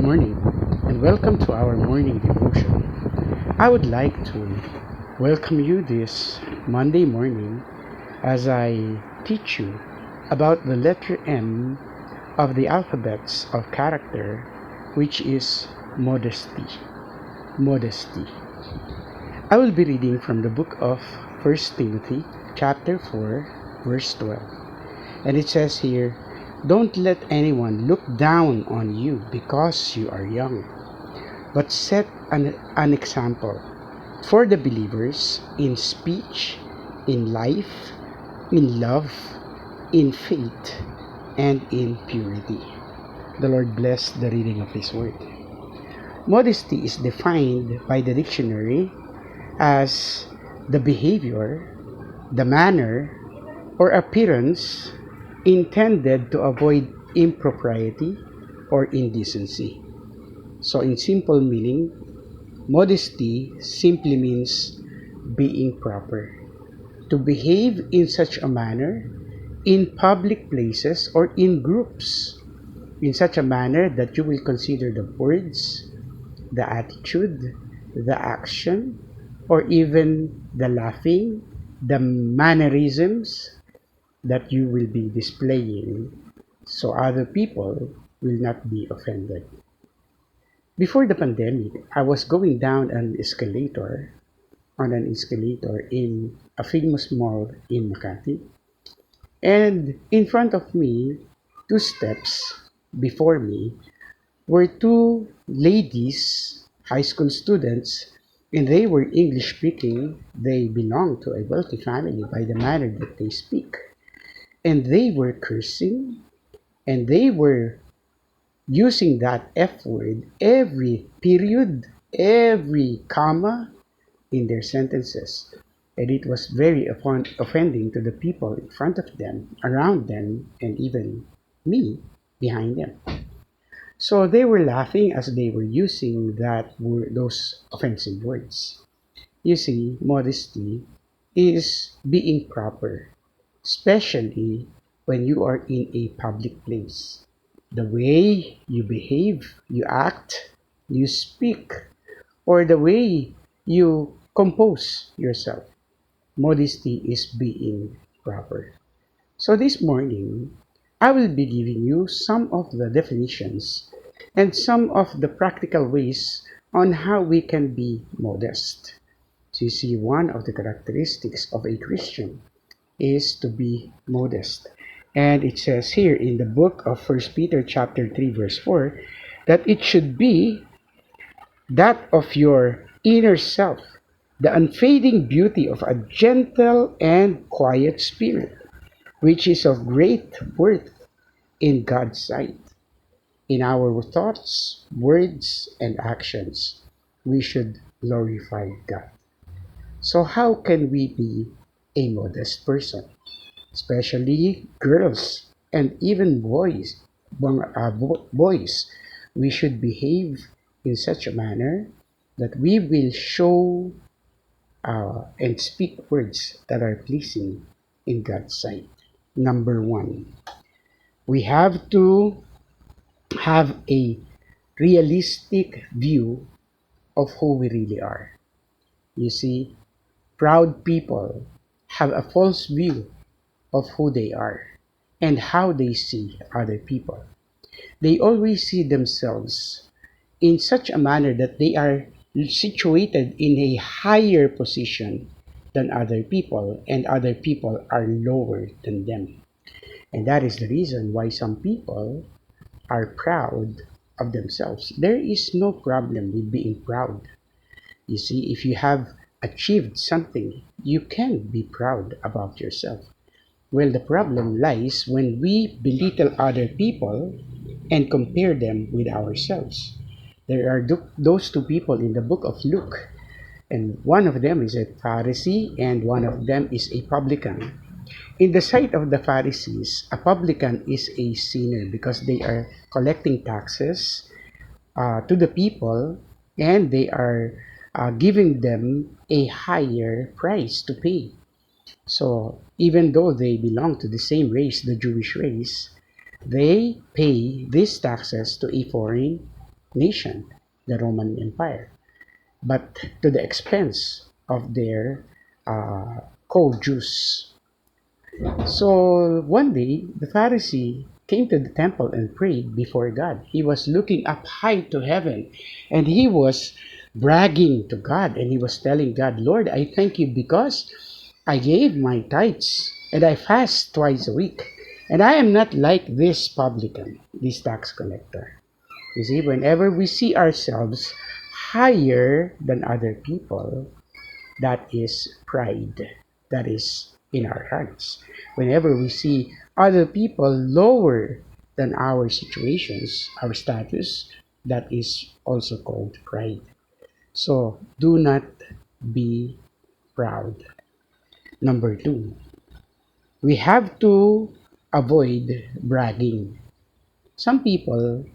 morning, and welcome to our morning devotion. I would like to welcome you this Monday morning as I teach you about the letter M of the alphabets of character, which is modesty. Modesty. I will be reading from the book of 1 Timothy, chapter 4, verse 12. And it says here, "Don't let anyone look down on you because you are young, but set an example for the believers in speech, in life, in love, in faith, and in purity." The Lord bless the reading of His Word. Modesty is defined by the dictionary as the behavior, the manner, or appearance intended to avoid impropriety or indecency. So in simple meaning, modesty simply means being proper. To behave in such a manner in public places or in groups, in such a manner that you will consider the words, the attitude, the action, or even the laughing, the mannerisms that you will be displaying so other people will not be offended. Before the pandemic, I was going down on an escalator in a famous mall in Makati, and in front of me, two steps before me, were two ladies, high school students, and they were English speaking. They belonged to a wealthy family by the manner that they speak. And they were cursing, and they were using that F word every period, every comma in their sentences. And it was very offending to the people in front of them, around them, and even me behind them. So they were laughing as they were using those offensive words. You see, modesty is being proper, especially when you are in a public place. The way you behave, you act, you speak, or the way you compose yourself. Modesty is being proper. So this morning, I will be giving you some of the definitions and some of the practical ways on how we can be modest. So you see, one of the characteristics of a Christian is to be modest. And it says here in the book of 1 Peter chapter 3 verse 4 that it should be that of your inner self, the unfading beauty of a gentle and quiet spirit, which is of great worth in God's sight. In our thoughts, words, and actions, we should glorify God. So how can we be a modest person? Especially girls and even boys, we should behave in such a manner that we will show and speak words that are pleasing in God's sight. Number one, we have to have a realistic view of who we really are. You see, proud people have a false view of who they are and how they see other people. They always see themselves in such a manner that they are situated in a higher position than other people, and other people are lower than them. And that is the reason why some people are proud of themselves. There is no problem with being proud. You see, if you have achieved something, you can be proud about yourself. Well, the problem lies when we belittle other people and compare them with ourselves. There are those two people in the book of Luke, and one of them is a Pharisee and one of them is a publican. In the sight of the Pharisees, a publican is a sinner because they are collecting taxes to the people, and they are giving them a higher price to pay. So even though they belong to the same race, the Jewish race, they pay these taxes to a foreign nation, the Roman Empire, but to the expense of their co-Jews. So one day, the Pharisee came to the temple and prayed before God. He was looking up high to heaven and he was bragging to God and he was telling God, Lord, I thank you because I gave my tithes and I fast twice a week. And I am not like this publican, this tax collector. You see, whenever we see ourselves higher than other people, that is pride. That is in our hearts. Whenever we see other people lower than our situations, our status, that is also called pride. So do not be proud. Number two, we have to avoid bragging. Some people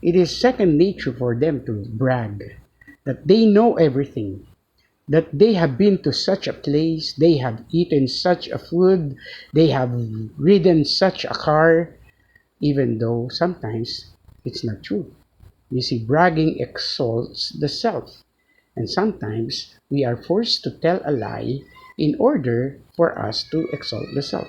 it is second nature for them to brag that they know everything, that they have been to such a place, they have eaten such a food, they have ridden such a car, even though sometimes it's not true. You see, bragging exalts the self, and sometimes we are forced to tell a lie in order for us to exalt the self.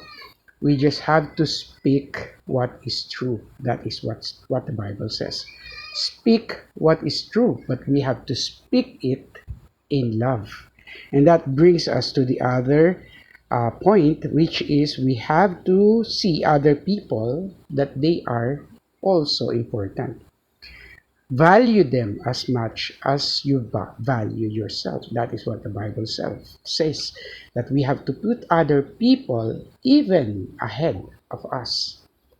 We just have to speak what is true. That is what the Bible says. Speak what is true, but we have to speak it in love. And that brings us to the other point, which is we have to see other people that they are also important. Value them as much as you value yourself. That is what the Bible says, that we have to put other people even ahead of us.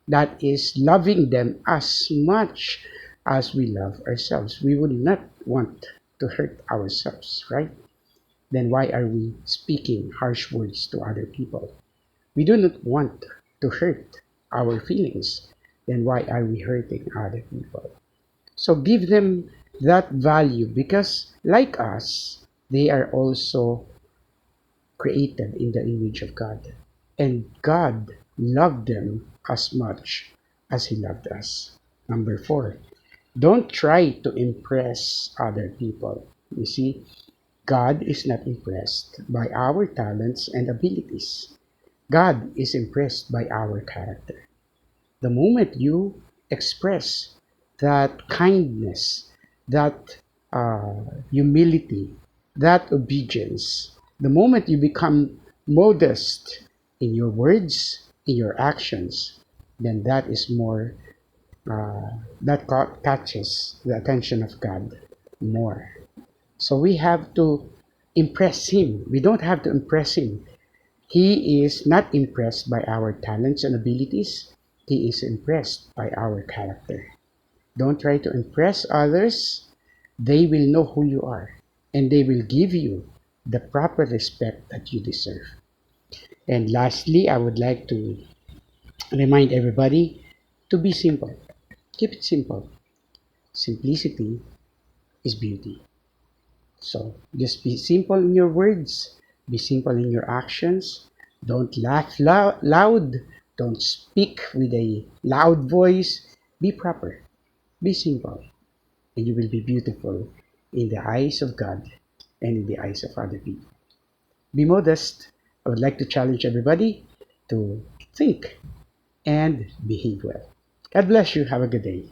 That is loving them as much as we love ourselves. We would not want to hurt ourselves, right? Then why are we speaking harsh words to other people? We do not want to hurt our feelings. Then why are we hurting other people? So give them that value because, like us, they are also created in the image of God. And God loved them as much as He loved us. Number four, don't try to impress other people. You see, God is not impressed by our talents and abilities. God is impressed by our character. The moment you express that kindness, that humility, that obedience, the moment you become modest in your words, in your actions, then that is more, catches the attention of God more. So we have to impress Him. We don't have to impress Him. He is not impressed by our talents and abilities. He is impressed by our character. Don't try to impress others. They will know who you are and they will give you the proper respect that you deserve. And lastly, I would like to remind everybody to be simple. Keep it simple. Simplicity is beauty. So just be simple in your words, be simple in your actions. Don't laugh loud, don't speak with a loud voice. Be proper, be simple, and you will be beautiful in the eyes of God and in the eyes of other people. Be modest. I would like to challenge everybody to think and behave well. God bless you. Have a good day.